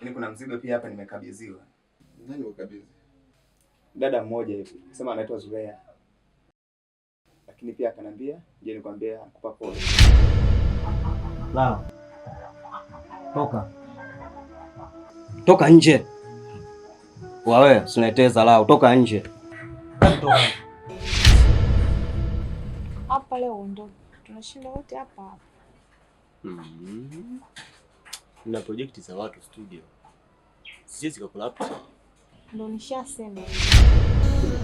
Yaani kuna mzigo pia hapa nimekabidhiwa. Nani ukabidhi? Dada mmoja hivi. Sema anaitwa Zuleha. Lakini pia akanambia, je, nikwambie akupa pole. La. Toka. Toka nje. Wewe, usineteza la, toka nje. Toka. Hapa leo ndo tunashinda wote hapa. Na project za watu studio. Siwezi kukulapa. Ndo nishasema.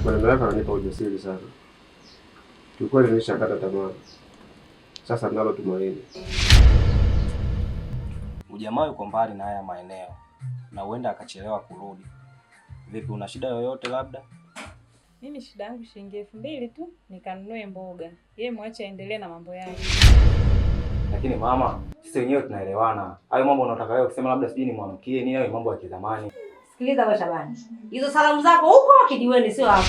Maneno yako yananipa ujasiri sana. Kiukweli nishakata tamaa. Sasa nalo tumaini. Ujamaa yuko mbali na haya maeneo na huenda akachelewa kurudi. Vipi, una shida yoyote labda? Mimi shida yangu shilingi 2000 tu nikanunue mboga. Yeye mwache aendelee na mambo yake. Lakini mama, sisi wenyewe tunaelewana. Hayo mambo unataka wewe kusema labda sijui ni mwanamkie nini, hayo mambo ya kizamani. Sikiliza wewe Shabani. Hizo salamu zako huko kijiweni sio hapo.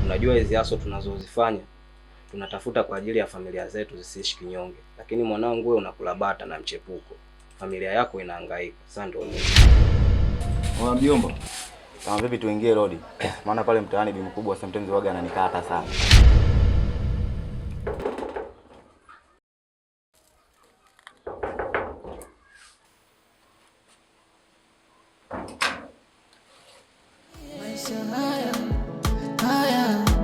Unajua hizi haso tunazozifanya tunatafuta kwa ajili ya familia zetu zisiishi kinyonge. Lakini mwanangu wewe unakula bata na mchepuko. Familia yako inahangaika. Sasa ndio nini? Mwana mjomba. Kama vipi tuingie rodi? Maana pale mtaani bi mkubwa sometimes waga ananikata sana. Maisha haya,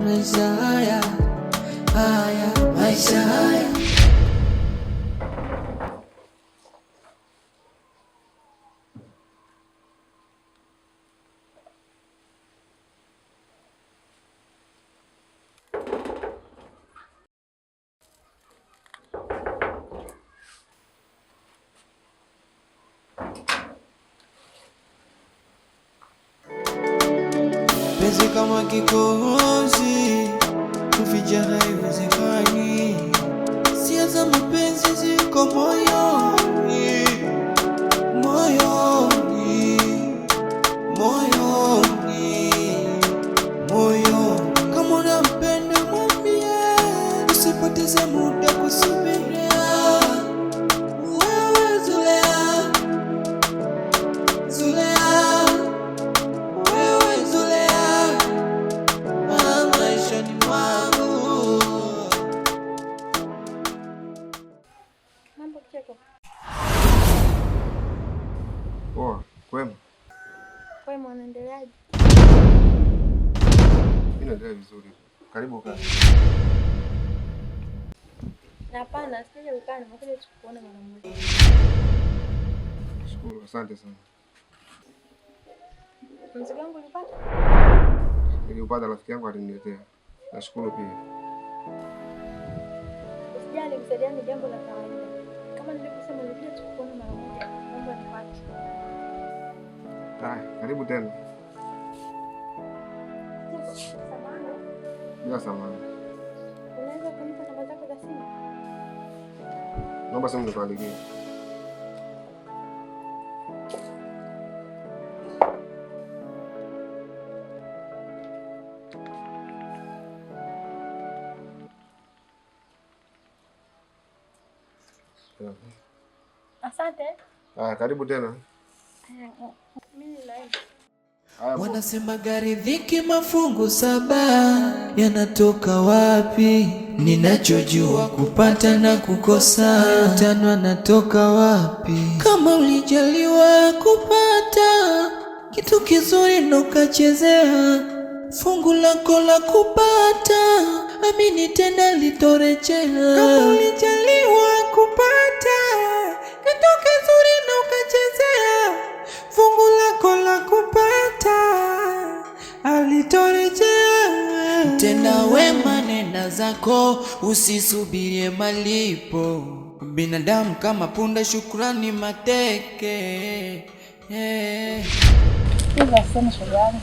maisha haya, maisha haya. Penzi kama kikohozi, kuficha haiwezekani. Hisia za mapenzi ziko moyoni, moyoni, moyoni, moyoni. Kama unampenda mwambie, usipoteze muda kusubiria. Wewe Zuleha, Zuleha. Poa, kwema? Kwema, unaendeleaje? Mimi naendelea vizuri. Karibu kaa. Hapana, sije ukaa, nimekuja tu kuona mara moja. Shukuru, asante sana. Mzigo wangu ulipata? Niliupata, rafiki yangu aliniletea. Nashukuru pia. Usijali, kusaidiana ni jambo la kawaida. Kama nilivyosema, nilikuja tu kuona mara moja. Mambo nipate. Haya, karibu tena. Samahani. Bila samahani. Unaweza kunipa namba zako za simu? Naomba simu nikuandikie. Asante. Karibu tena. Mimi naenda. Wanasema gari dhiki mafungu 7 yanatoka wapi? Ninachojua kupata na kukosa, 5 yanatoka wapi? Kama ulijaliwa kupata kitu kizuri ndo kachezea, fungu lako la kupata amini tena litorejea. Kama ulijaliwa kupata kitu kizuri ndo kachezea, fungu lako la kupata alitorejea. Tena wema nenda zako, usisubirie malipo. Binadamu kama punda, shukrani mateke. Hivi asema shoga yangu.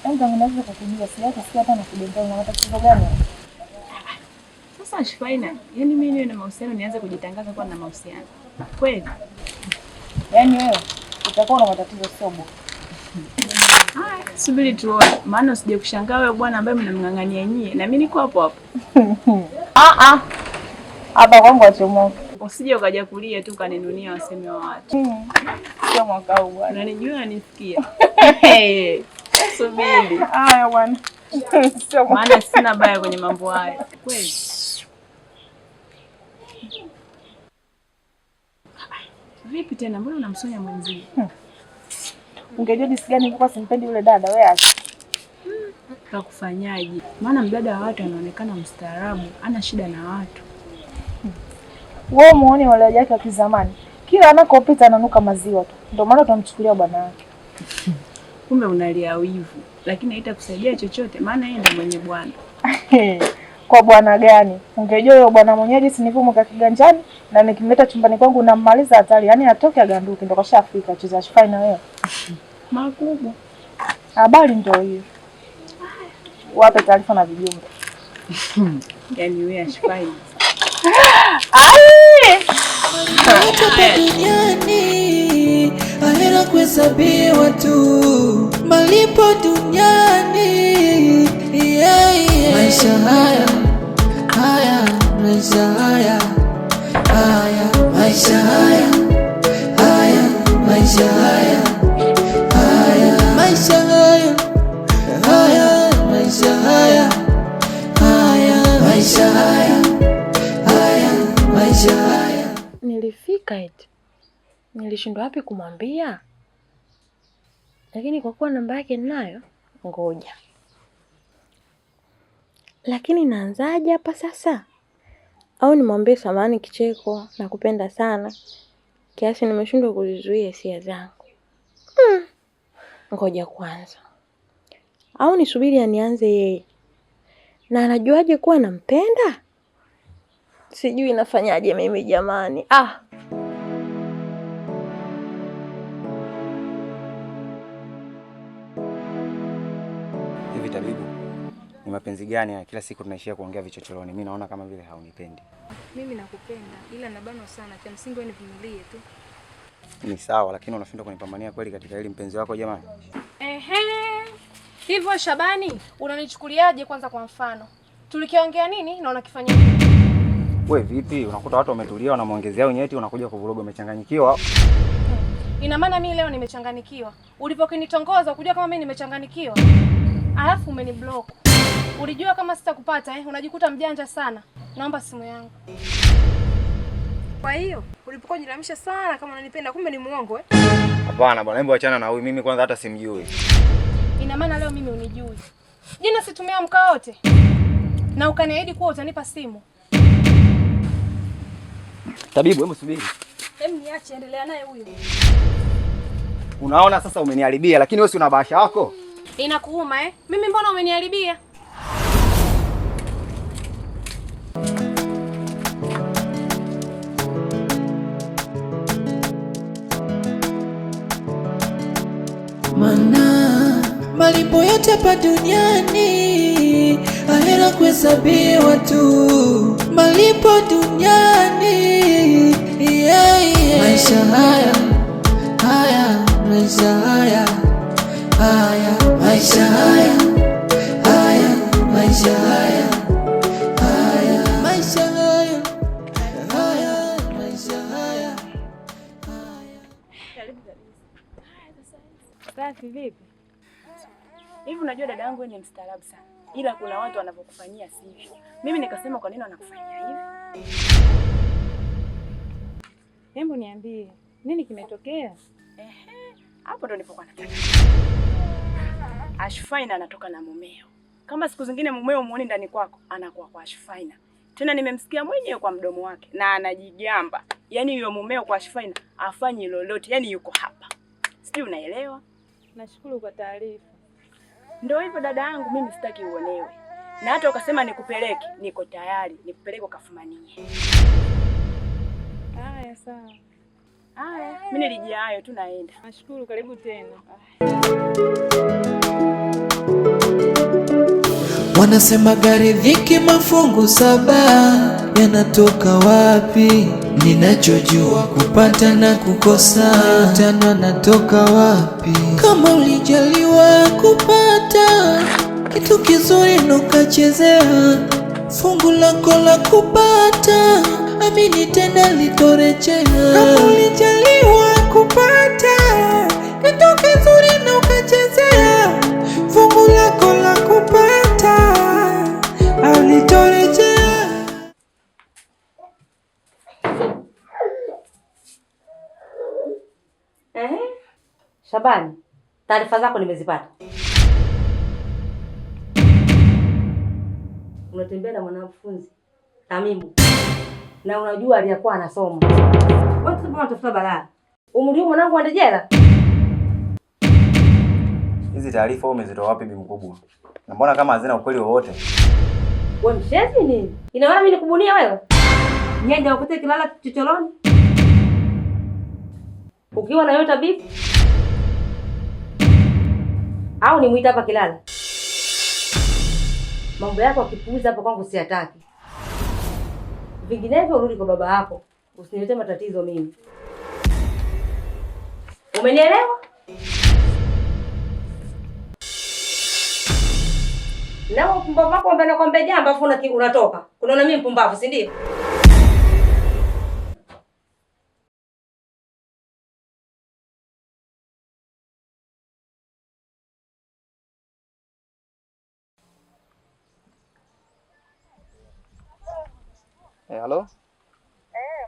Yangu naweza kukujua sikia hata na kudondoa na matatizo gani? Sasa Shifaina, yani mimi niwe na mahusiano nianze kujitangaza kwa na mahusiano. Kweli? Yaani wewe utakuwa na matatizo sobo. Subiri tuone, maana usije kushangaa wewe bwana ambaye mnamng'ang'ania nyie na mimi niko hapo hapo. Hapa kwangu achomoka. Usije ukaja kulia tu kaninunia waseme wa watu. Sio mwaka huu bwana. Unanijua nisikia. Subiri. Haya bwana. Sio maana sina baya kwenye mambo haya. Kweli. Vipi tena mbona unamsonya mwenzio? Ungejua jinsi gani nilikuwa simpendi yule dada wewe acha. Kakufanyaje? Maana mdada wa watu anaonekana mstaarabu, ana shida na watu. Wewe muone wale wajake wa kizamani. Kila anakopita ananuka maziwa tu. Ndio maana tunamchukulia bwana wake. Kumbe unalia wivu, lakini haitakusaidia chochote maana yeye ndiye mwenye bwana. Kwa bwana gani? Ungejua yule bwana mwenyewe jinsi nilivyomuka kiganjani na nikimleta chumbani kwangu nammaliza hatari. Yaani atoke aganduke ndio kashafika cheza shifai na wewe. Makubwa. Habari ndio hiyo. Wape taarifa na vijumbe. Yaani wewe ashifai. Hapa duniani ahera kuhesabiwa tu, malipo duniani maisha haya maisha haya maisha haya maisha haya maisha haya maisha haya maisha haya maisha haya. Nilifika eti. Nilishindwa wapi kumwambia? Lakini kwa kuwa namba yake ninayo, ngoja. Lakini naanzaje hapa sasa? Au nimwambie samahani kicheko na kupenda sana kiasi nimeshindwa kuzizuia hisia zangu. Ngoja kwanza. Au nisubiri anianze yeye. Na anajuaje kuwa nampenda? Sijui nafanyaje mimi jamani. Hivi Tabibu, ni mapenzi gani ya kila siku tunaishia kuongea vichochoroni? Mimi naona kama vile haunipendi. Mimi nakupenda ila nabanwa sana. Cha msingi wewe nivumilie tu. Ni sawa, lakini unashindwa kunipambania kweli katika hili mpenzi wako jamani. Hivyo Shabani, unanichukuliaje kwanza kwa mfano? Tulikiongea nini na unakifanya nini? Wewe vipi? Unakuta watu wametulia wanamuongezea unyeti unakuja kuvuruga umechanganyikiwa. Ina maana mimi leo nimechanganyikiwa. Ulipokinitongoza ukujua kama mimi nimechanganyikiwa. Alafu umeniblock. Ulijua kama sitakupata unajikuta mjanja sana. Naomba simu yangu. Kwa hiyo, ulipokuwa unajilamisha sana kama unanipenda kumbe ni muongo Hapana bwana, hebu achana na huyu, mimi kwanza hata simjui. Ina maana leo mimi unijui. Jina situmia mkaa wote. Na ukaniahidi kuwa utanipa simu. Tabibu, hebu subiri. Hebu niache endelea naye huyo. Unaona sasa umeniharibia, lakini wewe si una bahasha wako? Inakuuma Mimi mbona umeniharibia? Mana malipo yote hapa duniani ahera kuhesabiwa tu, malipo duniani maisha haya maisha haya maisha haya maisha haya maisha haya maisha haya. Safi vipi? Hivi unajua dada yangu ni mstaarabu sana. Ila kuna watu wanavyokufanyia sivyo. Mimi nikasema kwa nini wanakufanyia hivi? Hebu niambie, nini kimetokea? Hapo ndo nilipokuwa nataka. Ashfaina anatoka na mumeo. Kama siku zingine mumeo muone ndani kwako, anakuwa kwa Ashfaina. Tena nimemsikia mwenyewe kwa mdomo wake na anajigamba. Yaani yule mumeo kwa Ashfaina afanye lolote, yaani yuko hapa. Sijui unaelewa? Nashukuru kwa taarifa. Ndio hivyo dada yangu, mimi sitaki uonewe. Na hata ukasema nikupeleke, niko tayari, nikupeleke ukafumanie. Haya sawa. Haya, mimi nilijia hayo tu naenda. Nashukuru, karibu tena. Wanasema gari dhiki mafungu saba, yanatoka wapi? Ninachojua kupata na kukosa, tena natoka wapi? Kama ulijaliwa kupata kitu kizuri nukachezea, fungu lako la kupata amini tena litorejea. Kama ulijaliwa kupata kitu kizuri na ukachezea, fungu lako la kupata alitorejea. Shabani, taarifa zako nimezipata. Unatembea na mwanafunzi Tamimu na unajua aliyakuwa anasoma. Wewe tu unatafuta balaa. Umri mwanangu ande jela. Hizi taarifa umezitoa wapi bi mkubwa? Na mbona kama hazina ukweli wowote? Wewe mshezi nini? Ina maana mimi nikubunia wewe? Nyende wakute kilala chochoroni. Ukiwa na yote tabibu? Au nimuita hapa kilala? Mambo yako akipuuza hapa kwangu siyataki. Vinginevyo urudi kwa baba yako. Usiniletee matatizo mimi. Umenielewa? Na mpumbavu wako ambaye nakwambia jambo afu unatoka. Unaona mimi mpumbavu, si ndio? Halo?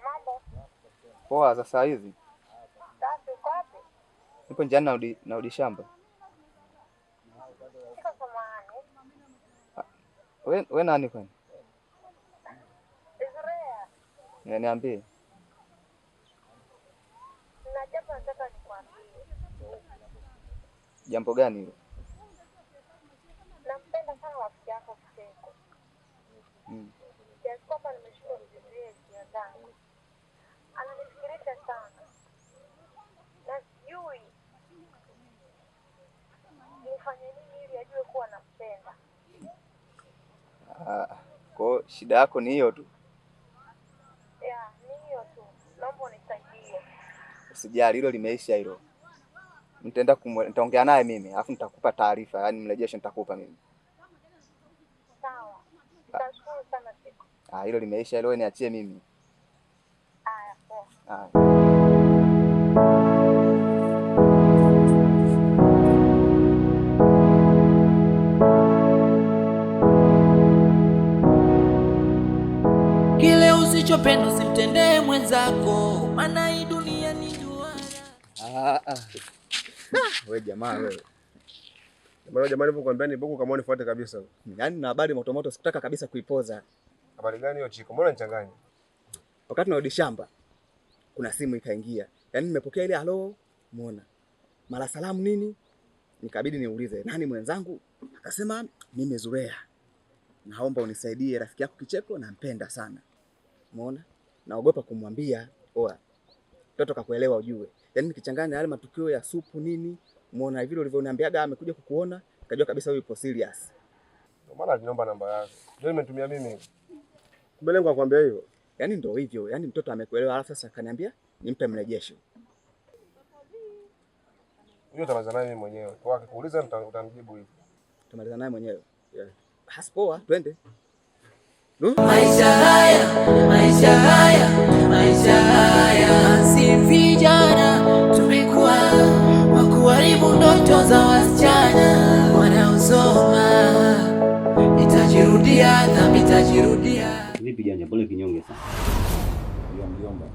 Mambo. Poa za saa hizi. Sasa uko wapi? Nipo njiani narudi shamba. Siko samani. We nani kwani? Zurea. Niambie. Na jambo nataka nikwambie. Jambo gani hilo? Nampenda sana rafiki yako Kiteko. Kiasi kwamba nimeshindwa kujizuia hisia zangu. Ananifikirisha sana. Na sijui nifanye nini ili ajue kuwa nampenda. Kwa shida yako ni hiyo tu? Ya, ni hiyo tu. Naomba unisaidie. Usijali, hilo limeisha hilo. Nitaongea naye mimi, alafu nitakupa taarifa, yaani mrejesho nitakupa mimi. Sawa. Nitashukuru sana siku. Hilo limeisha hilo, niachie mimi. Haya, poa. Kile usichopenda usimtendee mwenzako, maana hii dunia ni duara. Wewe jamaa wewe. Jamani nilipokuambia ni buku kama unifuate kabisa. Yaani na habari moto moto sikutaka kabisa kuipoza. Habari gani hiyo Chiko? Mbona nichanganya? Wakati narudi shamba kuna simu ikaingia. Yaani nimepokea ile halo, muona. Mara salamu nini? Nikabidi niulize, nani mwenzangu? Akasema mimi Zurea. Naomba unisaidie, rafiki yako Kicheko nampenda sana. Umeona? Naogopa kumwambia. Oa. Mtoto kakuelewa ujue. Yaani nikichanganya yale matukio ya supu nini, umeona vile ulivyoniambiaga amekuja kukuona, kajua kabisa huyu yupo serious. Ndio maana aliniomba namba yako. Ndio nimetumia mimi. Kumbe lengo akwambia hivyo. Yaani ndio hivyo. Yaani mtoto amekuelewa, alafu sasa akaniambia nimpe mrejesho. Hiyo utamaliza naye mimi mwenyewe. Kwa akikuuliza utamjibu hivyo. Utamaliza naye mwenyewe. Yeah. Basi poa, twende. Maisha haya si vijana, tumekuwa wa kuharibu ndoto za wasichana wanaosoma. Itajirudia dhambi itajirudia. Vipi janja, pole kinyonge sana. Yule mjomba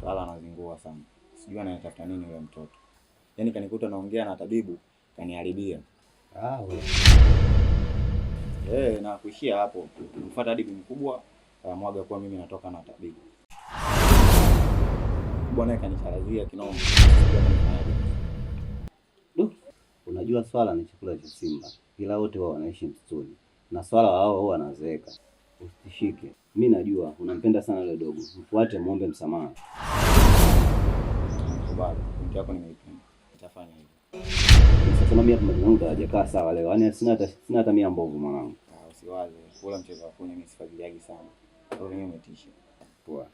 wala anazingua sana. Sijui anatafuta nini yule mtoto. Yaani kanikuta naongea na tabibu, kaniharibia. Wewe. Na kuishia hapo. Mfuata hadi mkubwa, mwaga kwa mimi natoka na tabibu. Bwana kanicharazia kinoma. Unajua swala ni chakula cha simba. Ila wote wao wanaishi msituni. Na swala wao wanazeeka. Usitishike. Mimi najua unampenda sana yule dogo. Mfuate muombe msamaha. Bado mtu wako nimeipenda. Nitafanya hivyo. Sasa mimi hapa mwanangu hajakaa sawa leo. Yaani sina hata mia mbovu mwanangu. Usiwaze. Kula mchezo wa kunywa mimi sifadhiliagi sana. Kwa hiyo umetisha. Poa.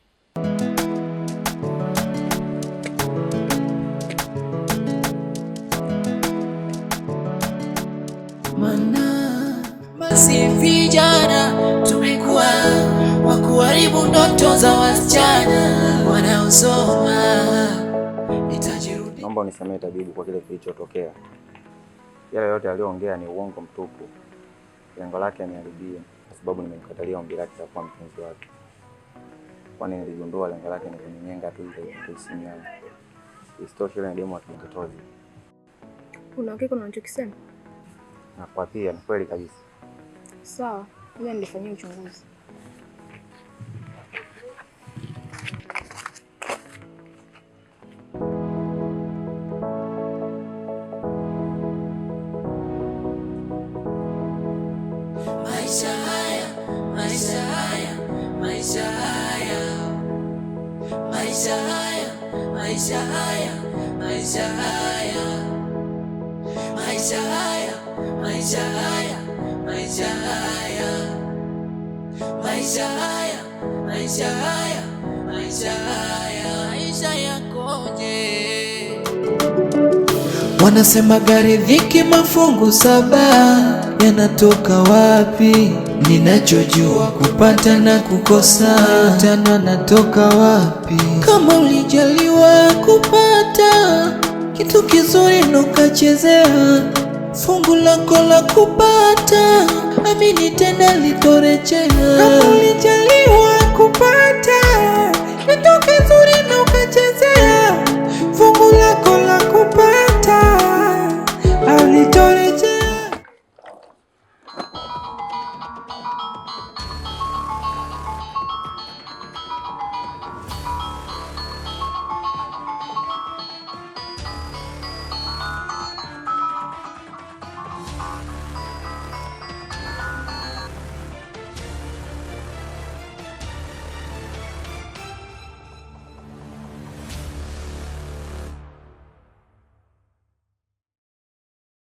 Mana basi vijana tumekuwa kuharibu ndoto za wasichana wanaosoma. Nitajirudi. Naomba unisamehe tabibu kwa kile kilichotokea. Yale yote aliyoongea ni uongo mtupu. Lengo lake aniharibie kwa sababu nimemkatalia ombi lake la kuwa mpenzi wake. Kwani niligundua lengo lake ni kuninyenga tu ili tuisimiane. Isitoshe ile demo atumtotozi. Una hakika unachokisema? Na kwa pia ni kweli kabisa. Sawa, ngoja nilifanyie uchunguzi. Maisha haya, maisha haya, maisha haya, maisha haya, maisha haya, maisha haya, maisha haya, maisha haya, maisha haya, maisha haya, maisha haya, maisha haya, maisha yakoje? Wanasema gari dhiki mafungu 7 yanatoka wapi? Ninachojua kupata na kukosa tano natoka wapi? Kama ulijaliwa kupata kitu kizuri ndo kachezea, fungu lako la kupata amini tena litorejea. Kama ulijaliwa kupata kitu kizuri ndo kachezea